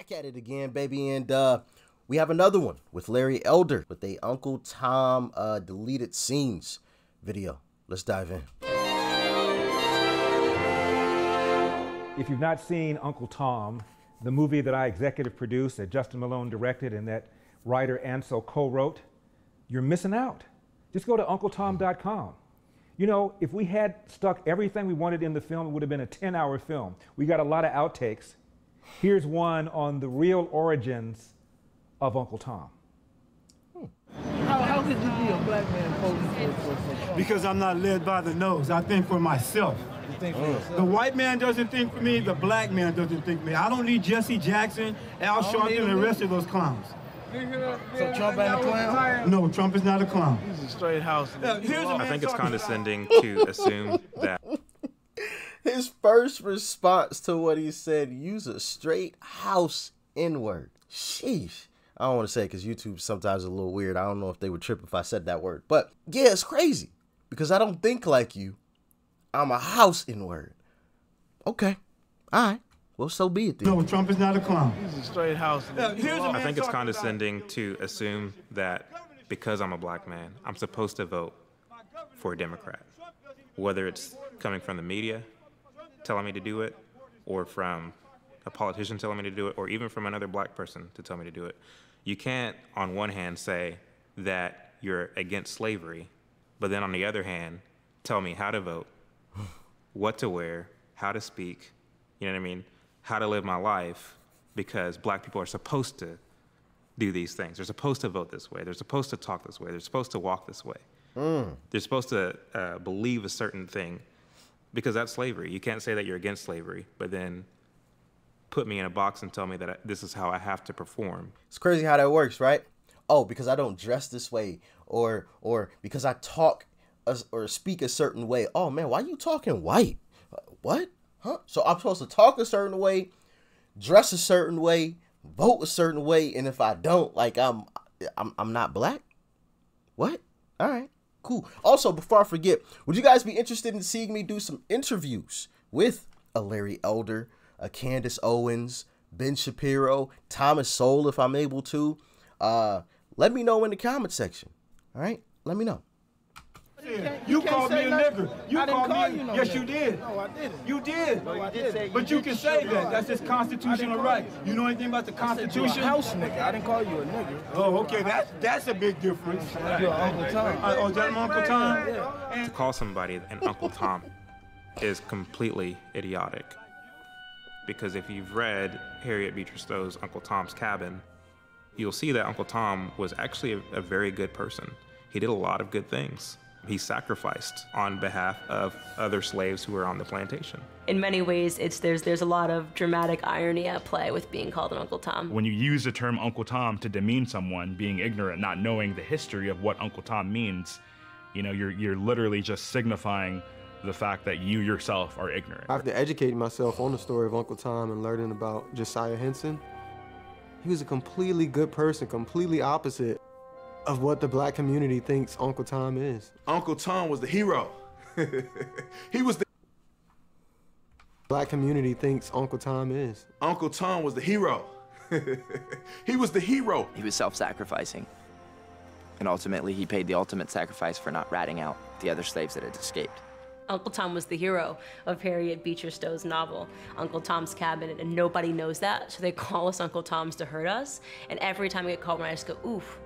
Back at it again, baby, and we have another one with Larry Elder with a Uncle Tom deleted scenes video. Let's dive in. If you've not seen Uncle Tom, the movie that I executive produced, that Justin Malone directed, and that writer Ansel co-wrote, you're missing out. Just go to UncleTom.com. You know, if we had stuck everything we wanted in the film, it would have been a 10-hour film. We got a lot of outtakes. Here's one on the real origins of Uncle Tom. How could you be a black man voting? Because I'm not led by the nose. I think for myself. You think for yourself? The white man doesn't think for me. The black man doesn't think for me. I don't need Jesse Jackson, Al Sharpton, and the rest of those clowns. So Trump ain't a clown? No, Trump is not a clown. He's a straight house. I think it's condescending to assume that. His first response to what he said, use a straight house N-word. Sheesh. I don't want to say it because YouTube sometimes is a little weird. I don't know if they would trip if I said that word. But yeah, it's crazy because I don't think like you. I'm a house N-word. Okay. All right. Well, so be it then. No, Trump is not a clown. He's a straight house. I think it's condescending to assume that because I'm a black man, I'm supposed to vote for a Democrat. Whether it's coming from the media telling me to do it, or from a politician telling me to do it, or even from another black person to tell me to do it. You can't, on one hand, say that you're against slavery, but then on the other hand, tell me how to vote, what to wear, how to speak, you know what I mean, how to live my life, because black people are supposed to do these things. They're supposed to vote this way. They're supposed to talk this way. They're supposed to walk this way. They're supposed to believe a certain thing, because that's slavery. You can't say that you're against slavery, but then put me in a box and tell me that this is how I have to perform. It's crazy how that works, right? Oh, because I don't dress this way, or because I talk or speak a certain way. Oh man, why are you talking white? What? Huh? So I'm supposed to talk a certain way, dress a certain way, vote a certain way, and if I don't, like I'm not black? What? All right. Cool. Also, before I forget, would you guys be interested in seeing me do some interviews with a Larry Elder, a Candace Owens, Ben Shapiro, Thomas Sowell, if I'm able to? Let me know in the comment section. All right? Let me know. You called me a nigger. You I didn't called call me. you no Yes, nigger. you did. No, I didn't. You did. No, I didn't. But you can say that. That's his constitutional right. You know anything about the You're a Constitution? house nigga. I didn't call you a nigga. Oh, okay. That's a big difference. You're Uncle Tom. Oh, is that my Uncle Tom? To call somebody an Uncle Tom is completely idiotic. Because if you've read Harriet Beecher Stowe's Uncle Tom's Cabin, you'll see that Uncle Tom was actually a very good person. He did a lot of good things. He sacrificed on behalf of other slaves who were on the plantation. In many ways, there's a lot of dramatic irony at play with being called an Uncle Tom. When you use the term Uncle Tom to demean someone, being ignorant, not knowing the history of what Uncle Tom means, you know, you're literally just signifying the fact that you yourself are ignorant. After educating myself on the story of Uncle Tom and learning about Josiah Henson, he was a completely good person, completely opposite of what the black community thinks Uncle Tom is. Uncle Tom was the hero. He was the Black community thinks Uncle Tom is. Uncle Tom was the hero. He was the hero. He was self-sacrificing. And ultimately, he paid the ultimate sacrifice for not ratting out the other slaves that had escaped. Uncle Tom was the hero of Harriet Beecher Stowe's novel, Uncle Tom's Cabin, and nobody knows that, so they call us Uncle Toms to hurt us. And every time I get called, I just go, oof.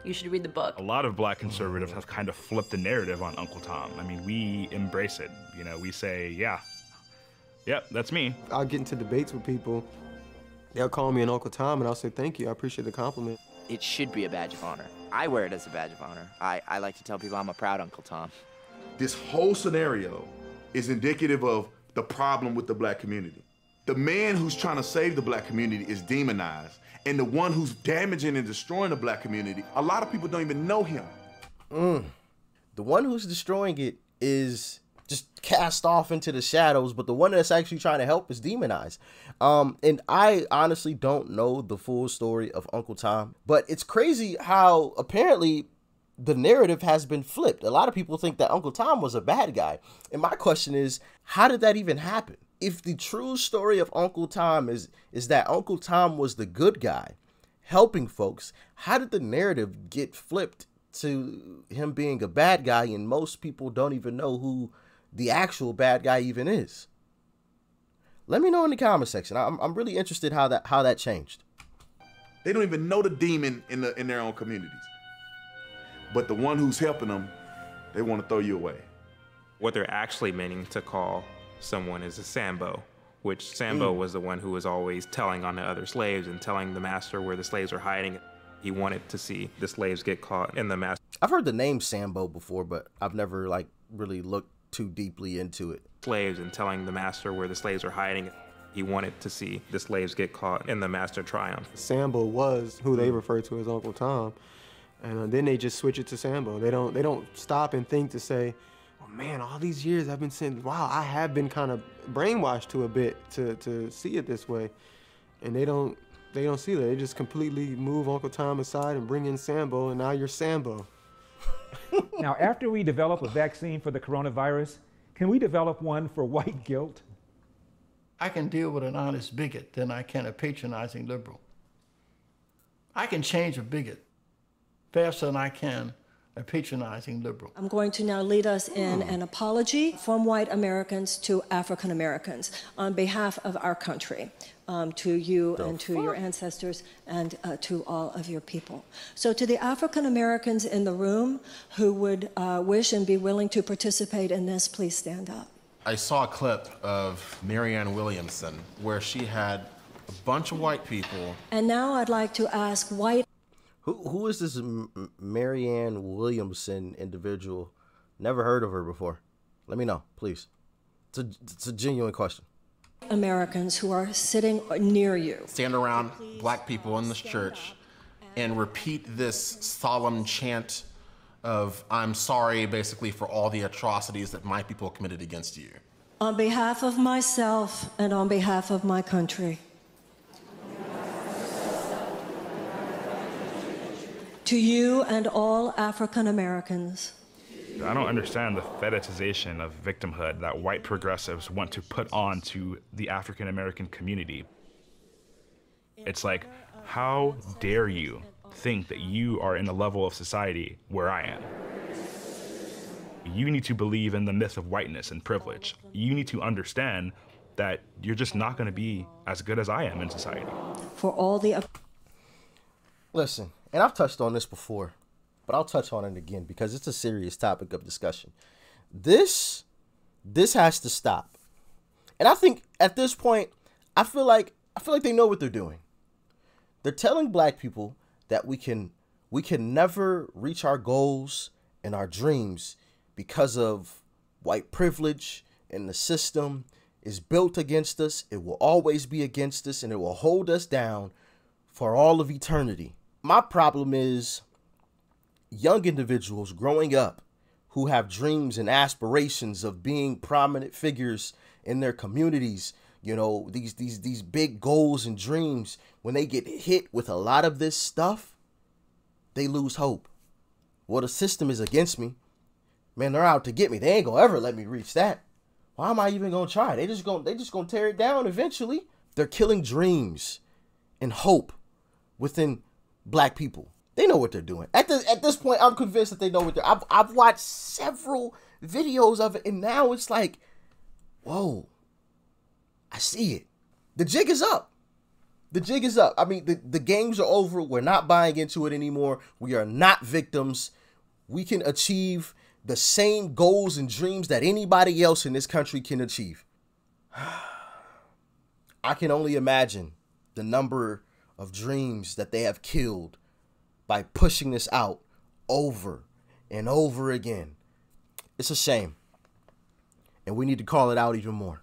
You should read the book. A lot of black conservatives have kind of flipped the narrative on Uncle Tom. I mean, we embrace it. You know, we say, yeah, yep, that's me. I'll get into debates with people. They'll call me an Uncle Tom, and I'll say, thank you, I appreciate the compliment. It should be a badge of honor. I wear it as a badge of honor. I like to tell people I'm a proud Uncle Tom. This whole scenario is indicative of the problem with the black community. The man who's trying to save the black community is demonized, and the one who's damaging and destroying the black community, a lot of people don't even know him. The one who's destroying it is just cast off into the shadows, but the one that's actually trying to help is demonized. And I honestly don't know the full story of Uncle Tom, but it's crazy how apparently the narrative has been flipped. A lot of people think that Uncle Tom was a bad guy. And my question is, how did that even happen? if the true story of Uncle Tom is that Uncle Tom was the good guy, helping folks, how did the narrative get flipped to him being a bad guy, and most people don't even know who the actual bad guy even is? Let me know in the comment section. I'm really interested how that changed. They don't even know the demon in their own communities. But the one who's helping them, they want to throw you away. What they're actually meaning to call someone is a Sambo, which Sambo was the one who was always telling on the other slaves and telling the master where the slaves were hiding. He wanted to see the slaves get caught in the master. I've heard the name Sambo before, but I've never like really looked too deeply into it. Slaves and telling the master where the slaves were hiding. He wanted to see the slaves get caught in the master triumph. Sambo was who they refer to as Uncle Tom, and then they just switch it to Sambo. They don't stop and think to say, oh man, all these years I've been saying, wow, I have been kind of brainwashed to a bit to see it this way, and they don't see that. They just completely move Uncle Tom aside and bring in Sambo, and now you're Sambo. Now, after we develop a vaccine for the coronavirus, can we develop one for white guilt? I can deal with an honest bigot than I can a patronizing liberal. I can change a bigot faster than I can a patronizing liberal. I'm going to now lead us in an apology from white Americans to African Americans on behalf of our country, to you and to your ancestors and to all of your people. So to the African Americans in the room who would wish and be willing to participate in this, please stand up. I saw a clip of Marianne Williamson where she had a bunch of white people. And now I'd like to ask white. Who is this Marianne Williamson individual? Never heard of her before. Let me know, please. It's a genuine question. Americans who are sitting near you. Stand around black people in this church and repeat this solemn chant of, I'm sorry, basically, for all the atrocities that my people committed against you. On behalf of myself and on behalf of my country. To you and all African Americans. I don't understand the fetishization of victimhood that white progressives want to put on to the African American community. It's like, how dare you think that you are in a level of society where I am? You need to believe in the myth of whiteness and privilege. You need to understand that you're just not going to be as good as I am in society. For all the... Listen, and I've touched on this before, but I'll touch on it again because it's a serious topic of discussion. This has to stop. And I think at this point, I feel like they know what they're doing. They're telling black people that we can never reach our goals and our dreams because of white privilege, and the system is built against us. It will always be against us, and it will hold us down for all of eternity. My problem is young individuals growing up who have dreams and aspirations of being prominent figures in their communities, you know, these big goals and dreams. When they get hit with a lot of this stuff, they lose hope. Well, the system is against me. Man, they're out to get me. They ain't gonna ever let me reach that. Why am I even gonna try? They just gonna tear it down eventually. They're killing dreams and hope within black people. They know what they're doing. At this point, I'm convinced that they know what they're. I've watched several videos of it, and now it's like, whoa, I see it. The jig is up. The jig is up. I mean, the games are over. We're not buying into it anymore. We are not victims. We can achieve the same goals and dreams that anybody else in this country can achieve. I can only imagine the number of dreams that they have killed by pushing this out over and over again. It's a shame. And we need to call it out even more.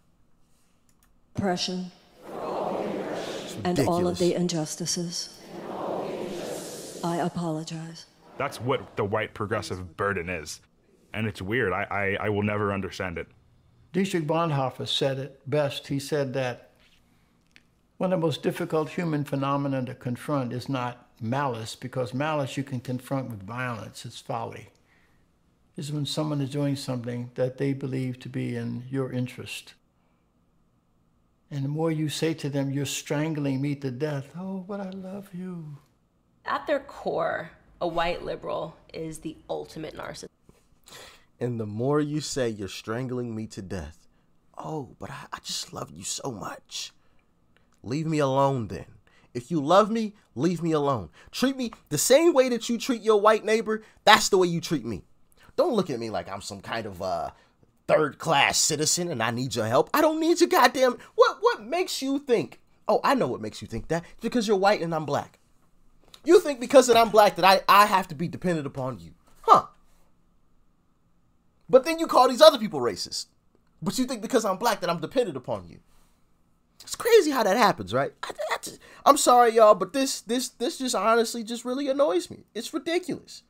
Oppression and all of the injustices. I apologize. That's what the white progressive burden is. And it's weird. I will never understand it. Dietrich Bonhoeffer said it best. He said that one of the most difficult human phenomena to confront is not malice, because malice you can confront with violence. It's folly. It's when someone is doing something that they believe to be in your interest. And the more you say to them, you're strangling me to death. Oh, but I love you. At their core, a white liberal is the ultimate narcissist. And the more you say you're strangling me to death, oh, but I just love you so much. Leave me alone then. If you love me, leave me alone. Treat me the same way that you treat your white neighbor. That's the way you treat me. Don't look at me like I'm some kind of third-class citizen and I need your help. I don't need your goddamn... What makes you think? Oh, I know what makes you think that. It's because you're white and I'm black. You think because that I'm black that I have to be dependent upon you. Huh. But then you call these other people racist. But you think because I'm black that I'm dependent upon you. It's crazy how that happens, right? I'm sorry, y'all, but this just honestly just really annoys me. It's ridiculous.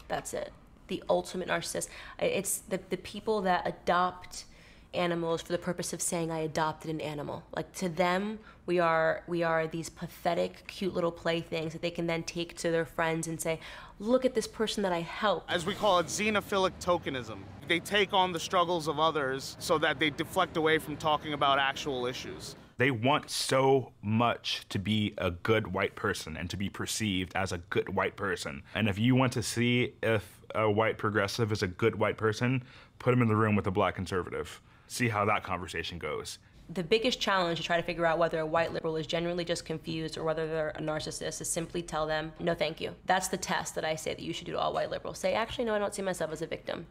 That's it. The ultimate narcissist. It's the people that adopt animals for the purpose of saying I adopted an animal. Like, to them, we are these pathetic, cute little playthings that they can then take to their friends and say, look at this person that I helped. As we call it, xenophilic tokenism. They take on the struggles of others so that they deflect away from talking about actual issues. They want so much to be a good white person and to be perceived as a good white person. And if you want to see if a white progressive is a good white person, put them in the room with a black conservative. See how that conversation goes. The biggest challenge to try to figure out whether a white liberal is genuinely just confused or whether they're a narcissist is simply tell them, no thank you. That's the test that I say that you should do to all white liberals. Say, actually, no, I don't see myself as a victim.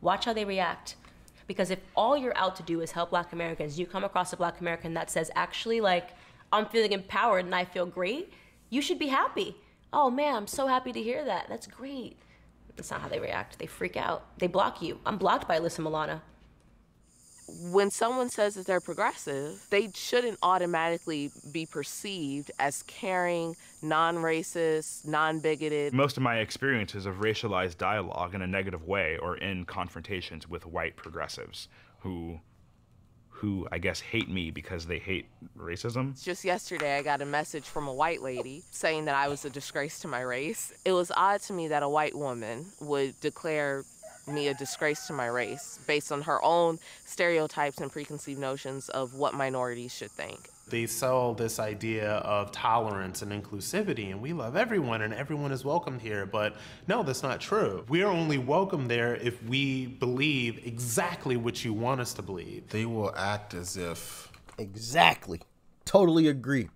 Watch how they react. Because if all you're out to do is help black Americans, you come across a black American that says, actually, like, I'm feeling empowered and I feel great, you should be happy. Oh man, I'm so happy to hear that. That's great. That's not how they react. They freak out. They block you. I'm blocked by Alyssa Milano. When someone says that they're progressive, they shouldn't automatically be perceived as caring, non-racist, non-bigoted. Most of my experiences of racialized dialogue in a negative way or in confrontations with white progressives who I guess hate me because they hate racism. Just yesterday, I got a message from a white lady saying that I was a disgrace to my race. It was odd to me that a white woman would declare me a disgrace to my race based on her own stereotypes and preconceived notions of what minorities should think. They sell this idea of tolerance and inclusivity, and we love everyone and everyone is welcomed here, but no, that's not true. We are only welcome there if we believe exactly what you want us to believe. They will act as if... Exactly. Totally agree.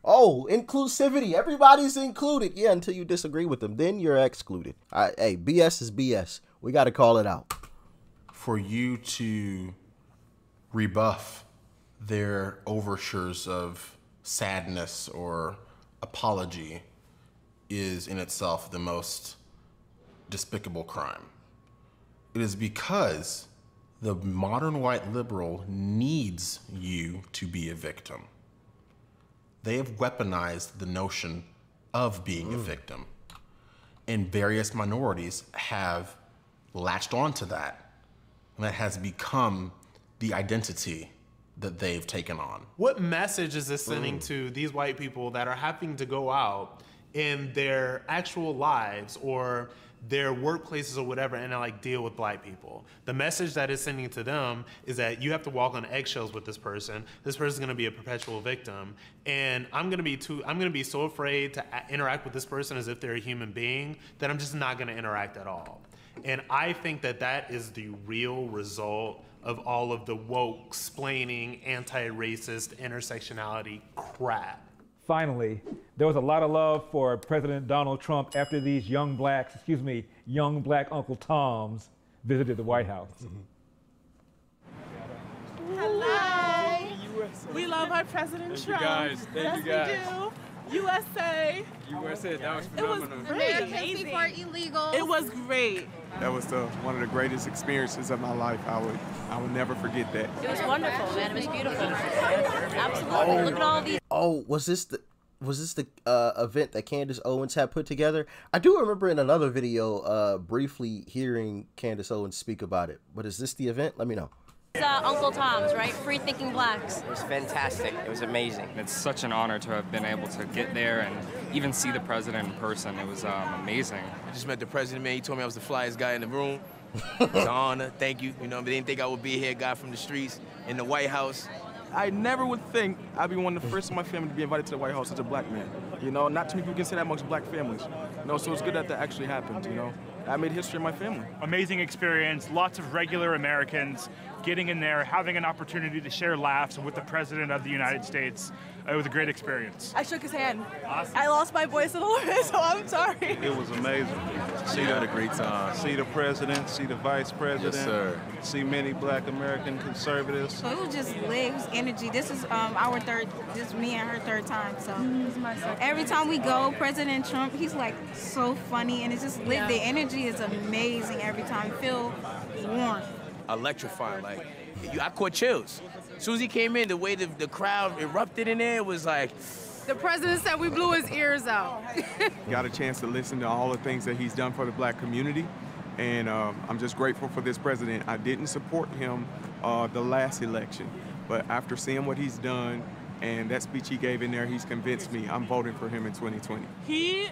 Oh, inclusivity. Everybody's included. Yeah, until you disagree with them. Then you're excluded. Hey, BS is BS. We got to call it out. For you to rebuff their overtures of sadness or apology is in itself the most despicable crime. It is because the modern white liberal needs you to be a victim. They have weaponized the notion of being a victim. And various minorities have latched onto that. And that has become the identity that they've taken on. What message is this sending to these white people that are having to go out in their actual lives or their workplaces or whatever and like deal with black people? The message that it's sending to them is that you have to walk on eggshells with this person. This person's gonna be a perpetual victim. And I'm gonna be so afraid to interact with this person as if they're a human being that I'm just not gonna interact at all. And I think that that is the real result of all of the woke, splaining, anti-racist, intersectionality crap. Finally, there was a lot of love for President Donald Trump after these young black Uncle Toms visited the White House. Hello. We love our President Trump. You guys. Thank you guys. We do. USA. USA, that was phenomenal. It was great. Americans before illegal. It was great. That was one of the greatest experiences of my life. I would never forget that. It was wonderful, man. It was beautiful. Absolutely. Look at all these. Oh, was this the event that Candace Owens had put together? I do remember in another video briefly hearing Candace Owens speak about it. But is this the event? Let me know. It's Uncle Tom's, right? Free thinking blacks. It was fantastic. It was amazing. It's such an honor to have been able to get there and even see the president in person. It was amazing. I just met the president, man. He told me I was the flyest guy in the room. It was an honor. Thank you. You know, they didn't think I would be here, guy from the streets in the White House. I never would think I'd be one of the first in my family to be invited to the White House as a black man. You know, not too many people can say that amongst black families. You know, so it's good that that actually happened, you know. I made history in my family. Amazing experience, lots of regular Americans getting in there, having an opportunity to share laughs with the President of the United States. It was a great experience. I shook his hand. Awesome. I lost my voice a little bit, so I'm sorry. It was amazing. She had a great time. See the president, see the vice president. Yes, sir. See many black American conservatives. So it was just lit. It was energy. This is our third, this is me and her third time. So every time we go, President Trump, he's like so funny and it's just lit. Yeah. The energy is amazing every time. I feel warm. Electrifying, like, I caught chills. As soon as he came in, the way the crowd erupted in there was like... The president said we blew his ears out. Got a chance to listen to all the things that he's done for the black community, and I'm just grateful for this president. I didn't support him the last election, but after seeing what he's done and that speech he gave in there, he's convinced me. I'm voting for him in 2020.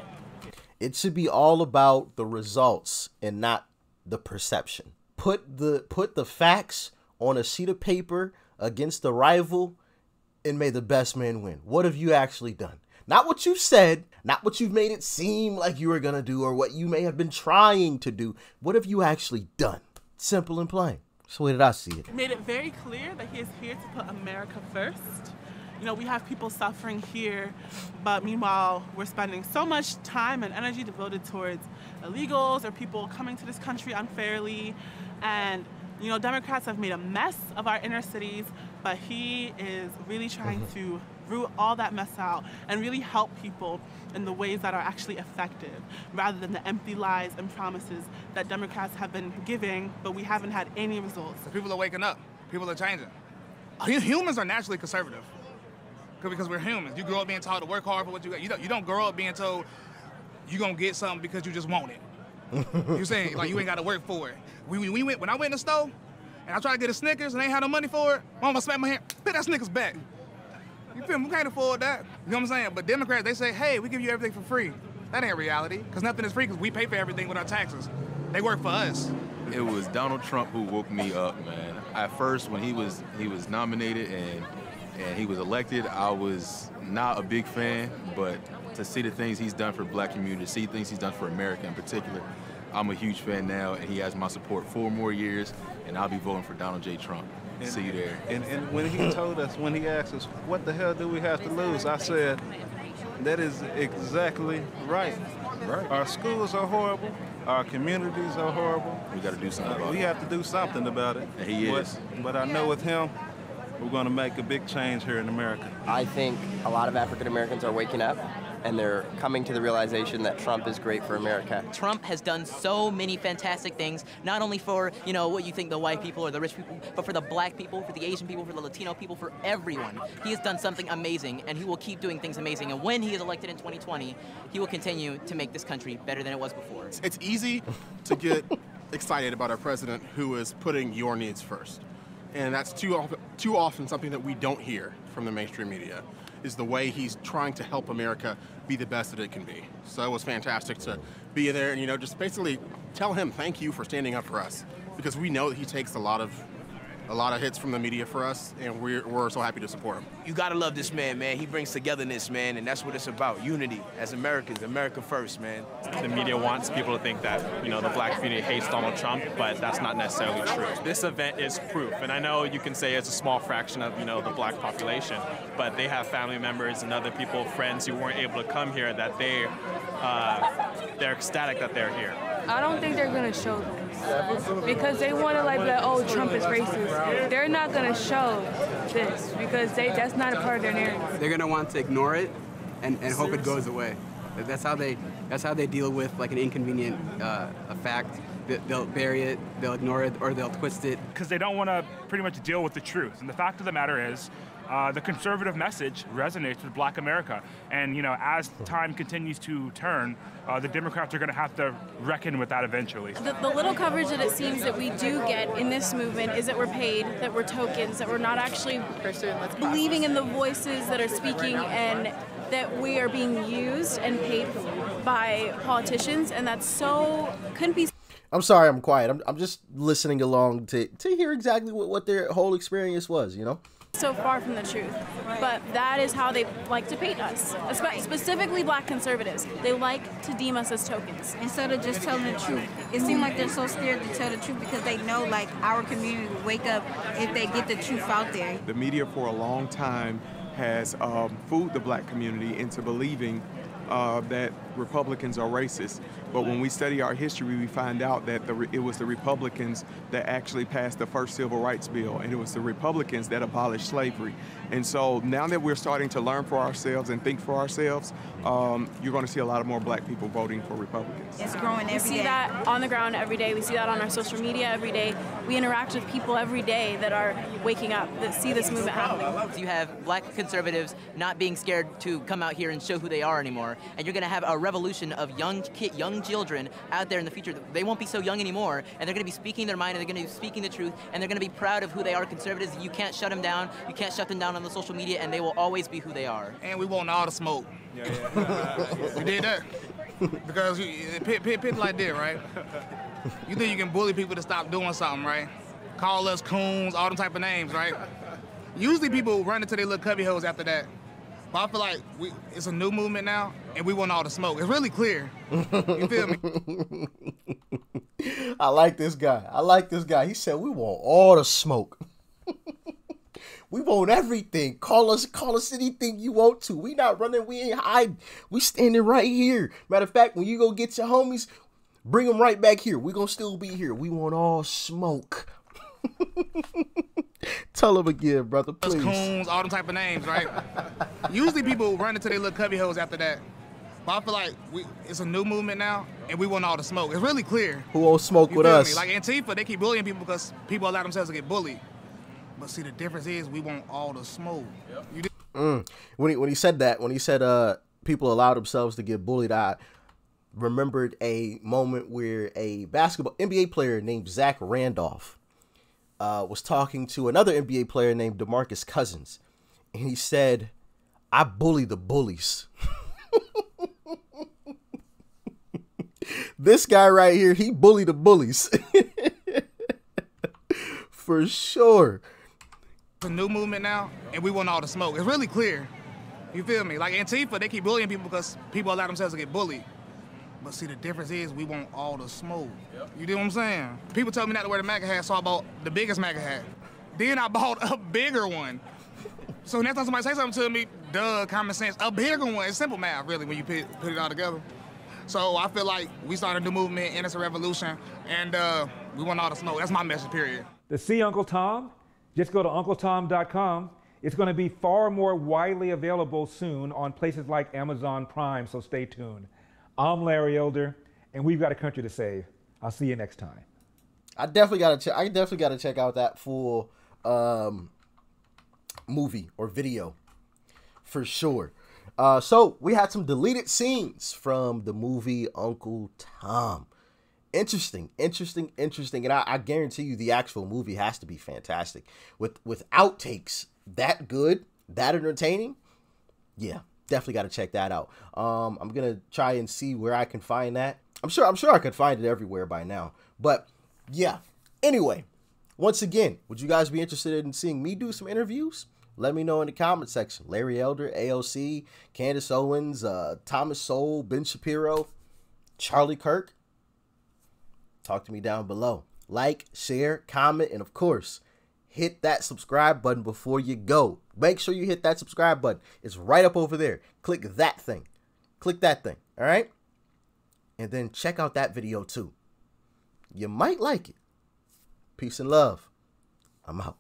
It should be all about the results and not the perception. Put the facts on a sheet of paper against the rival and may the best man win. What have you actually done? Not what you said, not what you've made it seem like you were going to do or what you may have been trying to do. What have you actually done? Simple and plain. That's the way that I see it. Made it very clear that he is here to put America first. You know, we have people suffering here, but meanwhile, we're spending so much time and energy devoted towards illegals or people coming to this country unfairly. And, you know, Democrats have made a mess of our inner cities, but he is really trying to root all that mess out and really help people in the ways that are actually effective, rather than the empty lies and promises that Democrats have been giving, but we haven't had any results. People are waking up. People are changing. Humans are naturally conservative because we're humans. You grow up being told to work hard for what you got. You don't grow up being told you're going to get something because you just want it. You're saying, like, you ain't got to work for it. When I went in the store and I tried to get a Snickers and I ain't had no money for it, Mama smacked my hand, put that Snickers back. You feel me? We can't afford that. You know what I'm saying? But Democrats, they say, hey, we give you everything for free. That ain't reality, because nothing is free because we pay for everything with our taxes. They work for us. It was Donald Trump who woke me up, man. At first, when he was nominated and he was elected, I was not a big fan, but to see the things he's done for the black community, to see things he's done for America in particular, I'm a huge fan now, and he has my support 4 more years, and I'll be voting for Donald J. Trump. See you there. And when he told us, when he asked us, what the hell do we have to lose? I said, that is exactly right. Right. Our schools are horrible. Our communities are horrible. We got to do something about it. We have to do something about it. And he is. But I know with him, we're going to make a big change here in America. I think a lot of African Americans are waking up, and they're coming to the realization that Trump is great for America. Trump has done so many fantastic things, not only for, you know, what you think the white people or the rich people, but for the black people, for the Asian people, for the Latino people, for everyone. He has done something amazing, and he will keep doing things amazing. And when he is elected in 2020, he will continue to make this country better than it was before. It's easy to get excited about our president who is putting your needs first. And that's too often something that we don't hear from the mainstream media, is the way he's trying to help America be the best that it can be. So it was fantastic to be there and, you know, just basically tell him thank you for standing up for us, because we know that he takes a lot of hits from the media for us, and we're so happy to support him. You gotta love this man, man. He brings togetherness, man, and that's what it's about. Unity as Americans, America first, man. The media wants people to think that, you know, the black community hates Donald Trump, but that's not necessarily true. This event is proof, and I know you can say it's a small fraction of, you know, the black population, but they have family members and other people, friends who weren't able to come here, that they're ecstatic that they're here. I don't think they're gonna show this because they want to like be like, oh, Trump is racist. They're not gonna show this because that's not a part of their narrative. They're gonna want to ignore it and hope it goes away. That's how they deal with like an inconvenient fact. They'll bury it, they'll ignore it, or they'll twist it. Because they don't want to pretty much deal with the truth. And the fact of the matter is, the conservative message resonates with black America. And, you know, as time continues to turn, the Democrats are going to have to reckon with that eventually. The little coverage that it seems that we do get in this movement is that we're paid, that we're tokens, that we're not actually believing in the voices that are speaking, and that we are being used and paid by politicians, and that's so couldn't be. I'm sorry, I'm quiet. I'm just listening along to hear exactly what their whole experience was, you know? So far from the truth, but that is how they like to paint us, specifically black conservatives. They like to deem us as tokens. Instead of just telling the truth. It seems like they're so scared to tell the truth because they know like our community will wake up if they get the truth out there. The media for a long time has fooled the black community into believing that Republicans are racist. But when we study our history, we find out that it was the Republicans that actually passed the first civil rights bill, and it was the Republicans that abolished slavery. And so now that we're starting to learn for ourselves and think for ourselves, you're going to see a lot more black people voting for Republicans. It's growing every day. We see that on the ground every day. We see that on our social media every day. We interact with people every day that are waking up, that see this movement happening. You have black conservatives not being scared to come out here and show who they are anymore, and you're going to have a revolution of young children out there in the future. They won't be so young anymore, and they're going to be speaking their mind, and they're going to be speaking the truth, and they're going to be proud of who they are. Conservatives, you can't shut them down. You can't shut them down on the social media, and they will always be who they are. And we want all the smoke. Yeah. We did that because pick like that, right? You think you can bully people to stop doing something, right? Call us coons, all them type of names, right? Usually people run into their little cubby holes after that. But I feel like it's a new movement now, and we want all the smoke. It's really clear. You feel me? I like this guy. I like this guy. He said we want all the smoke. We want everything. Call us anything you want to. We not running. We ain't hiding. We standing right here. Matter of fact, when you go get your homies, bring them right back here. We gonna still be here. We want all smoke. Tell them again, brother, please. Us coons, all them type of names, right? Usually people run into their little cubby holes after that. But I feel like it's a new movement now, and we want all the smoke. It's really clear. Who won't smoke with us? Me? Like Antifa, they keep bullying people because people allow themselves to get bullied. But see, the difference is we want all the smoke. Yep. When he said that, when he said people allow themselves to get bullied, I remembered a moment where a NBA player named Zach Randolph was talking to another NBA player named DeMarcus Cousins, and he said, "I bully the bullies." This guy right here, he bullied the bullies. For sure. It's a new movement now, and we want all the smoke. It's really clear. You feel me? Like Antifa, they keep bullying people because people allow themselves to get bullied. But see, the difference is we want all the smoke. Yep. You know what I'm saying? People tell me not to wear the MAGA hat, so I bought the biggest MAGA hat. Then I bought a bigger one. So next time somebody say something to me, duh, common sense, a bigger one. It's simple math, really, when you put it all together. So I feel like we started a new movement, and it's a revolution, and we want all the smoke. That's my message, period. To see Uncle Tom, just go to UncleTom.com. It's going to be far more widely available soon on places like Amazon Prime, so stay tuned. I'm Larry Elder, and we've got a country to save. I'll see you next time. I definitely got to check out that full movie or video for sure. So we had some deleted scenes from the movie Uncle Tom. Interesting. And I guarantee you the actual movie has to be fantastic. With outtakes that good, that entertaining. Yeah, definitely got to check that out. I'm going to try and see where I can find that. I'm sure I could find it everywhere by now. But yeah, anyway, once again, would you guys be interested in seeing me do some interviews? Let me know in the comment section. Larry Elder, AOC, Candace Owens, Thomas Sowell, Ben Shapiro, Charlie Kirk. Talk to me down below. Like, share, comment, and of course, hit that subscribe button before you go. Make sure you hit that subscribe button. It's right up over there. Click that thing. Click that thing. All right? And then check out that video too. You might like it. Peace and love. I'm out.